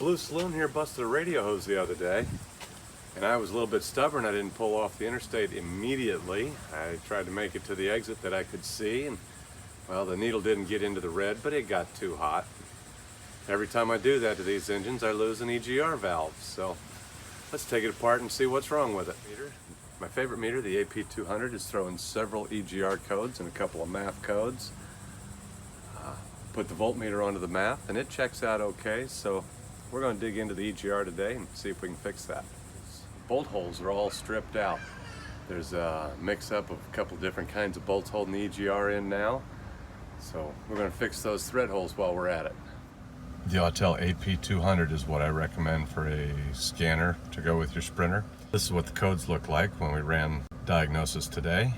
Blue Saloon here busted a radio hose the other day, and I was a little bit stubborn. I didn't pull off the interstate immediately. I tried to make it to the exit that I could see, and well, the needle didn't get into the red, but it got too hot. Every time I do that to these engines, I lose an EGR valve. So let's take it apart and see what's wrong with it. My favorite meter, the AP200, is throwing several EGR codes and a couple of math codes. Put the voltmeter onto the math and it checks out okay, so we're going to dig into the EGR today and see if we can fix that. Bolt holes are all stripped out. There's a mix-up of a couple different kinds of bolts holding the EGR in now, so we're going to fix those thread holes while we're at it. The Autel AP200 is what I recommend for a scanner to go with your Sprinter. This is what the codes look like when we ran diagnosis today.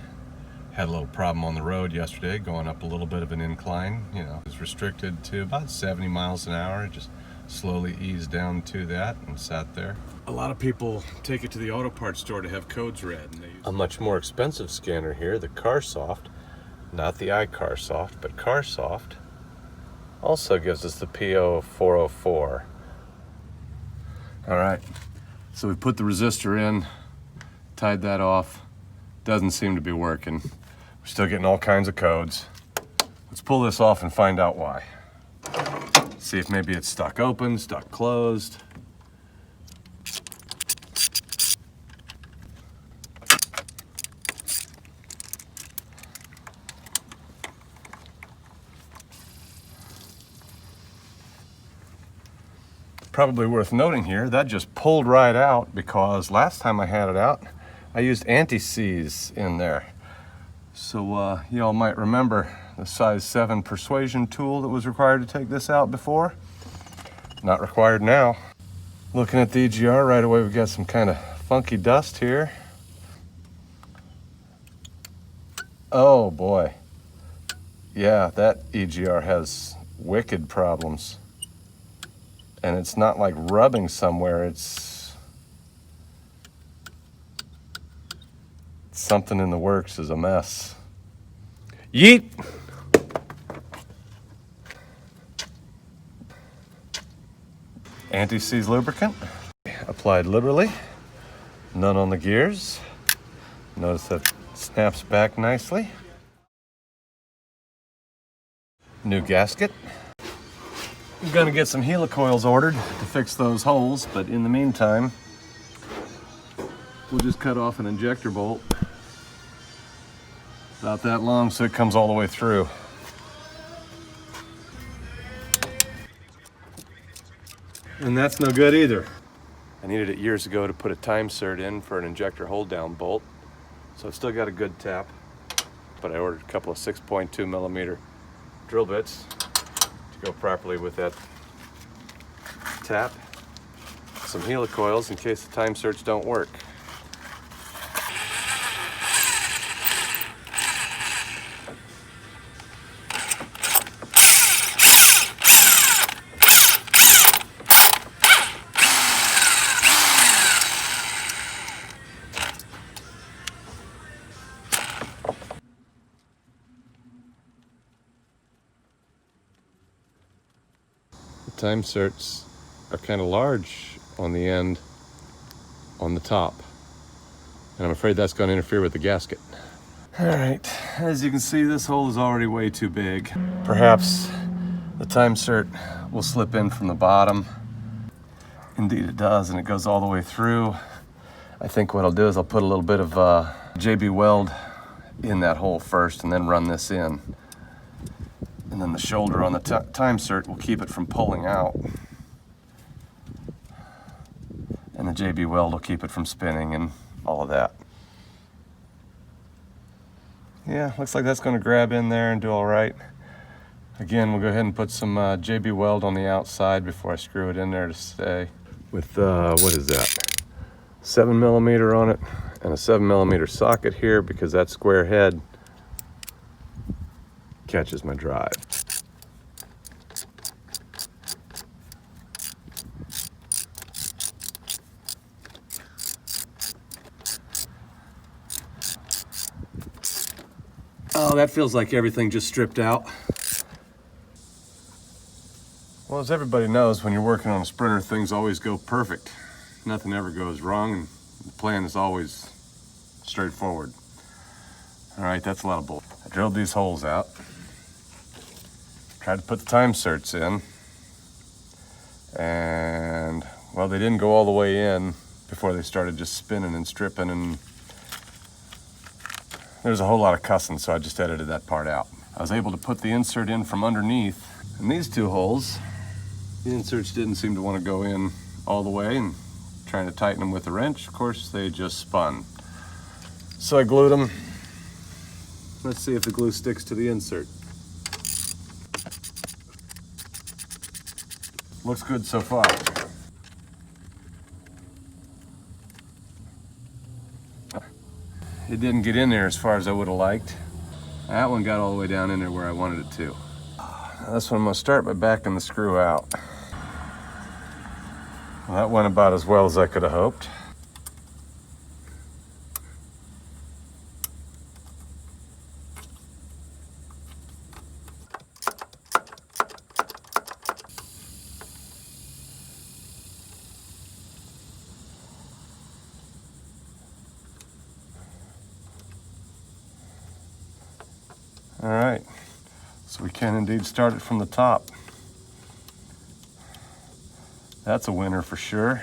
Had a little problem on the road yesterday, going up a little bit of an incline. You know, it was restricted to about 70 miles an hour. It just slowly eased down to that and sat there. A lot of people take it to the auto parts store to have codes read. And they use a much more expensive scanner here, the CarSoft, not the iCarSoft, but CarSoft, also gives us the P0404. All right, so we put the resistor in, tied that off. Doesn't seem to be working. We're still getting all kinds of codes. Let's pull this off and find out why. See if maybe it's stuck open, stuck closed. Probably worth noting here, that just pulled right out because last time I had it out, I used anti-seize in there. So y'all might remember the size 7 persuasion tool that was required to take this out before. Not required now. Looking at the EGR right away, we've got some kind of funky dust here. Oh boy. Yeah, that EGR has wicked problems. And it's not like rubbing somewhere, it's something in the works is a mess. Yeet! Anti-seize lubricant, applied liberally, none on the gears. Notice that snaps back nicely. New gasket. I'm gonna get some Heli-coils ordered to fix those holes, but in the meantime, we'll just cut off an injector bolt. About that long so it comes all the way through. And that's no good either. I needed it years ago to put a Time-Sert in for an injector hold down bolt. So I've still got a good tap, but I ordered a couple of 6.2 millimeter drill bits to go properly with that tap. Some Heli-coils in case the Time-Serts don't work. Time-Serts are kind of large on the end, on the top, and I'm afraid that's going to interfere with the gasket. All right, as you can see, this hole is already way too big. Perhaps the Time-Sert will slip in from the bottom. Indeed it does, and it goes all the way through. I think what I'll do is I'll put a little bit of JB weld in that hole first and then run this in. And then the shoulder on the Time-Sert will keep it from pulling out. And the JB weld will keep it from spinning and all of that. Yeah, looks like that's going to grab in there and do all right. Again, we'll go ahead and put some JB weld on the outside before I screw it in there to stay. With, what is that? 7 millimeter on it and a 7 millimeter socket here because that square head catches my drive. Oh, that feels like everything just stripped out. Well, as everybody knows, when you're working on a Sprinter, things always go perfect. Nothing ever goes wrong, and the plan is always straightforward. All right, that's a lot of bull. I drilled these holes out. Tried to put the Time-Serts in. And, well, they didn't go all the way in before they started just spinning and stripping, and there's a whole lot of cussing, so I just edited that part out. I was able to put the insert in from underneath. And these two holes, the inserts didn't seem to want to go in all the way, and trying to tighten them with a wrench, of course, they just spun. So I glued them. Let's see if the glue sticks to the insert. Looks good so far. It didn't get in there as far as I would have liked. That one got all the way down in there where I wanted it to. Now this one I'm going to start by backing the screw out. Well, that went about as well as I could have hoped. All right, so we can indeed start it from the top. That's a winner for sure.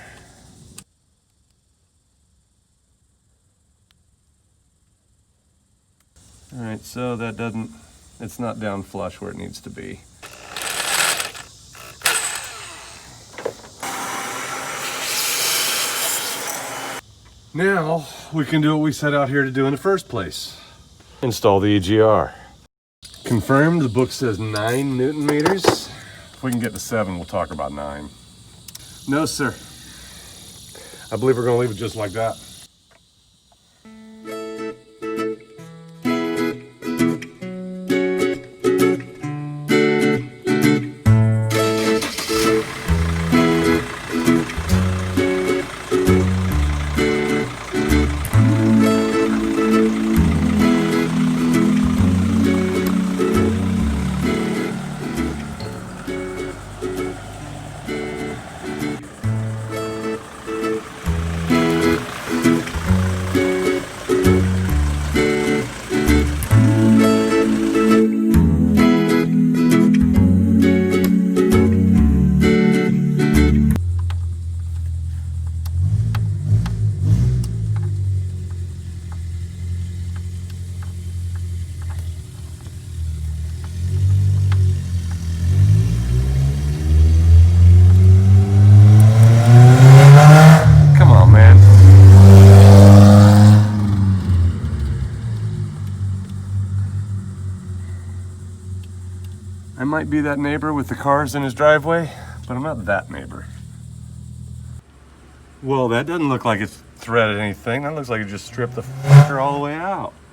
All right, so it's not down flush where it needs to be. Now we can do what we set out here to do in the first place. Install the EGR. Confirmed, the book says 9 Newton meters. If we can get to 7, we'll talk about 9. No, sir. I believe we're going to leave it just like that. I might be that neighbor with the cars in his driveway, but I'm not that neighbor. Well, that doesn't look like it's threaded anything. That looks like it just stripped the fucker all the way out.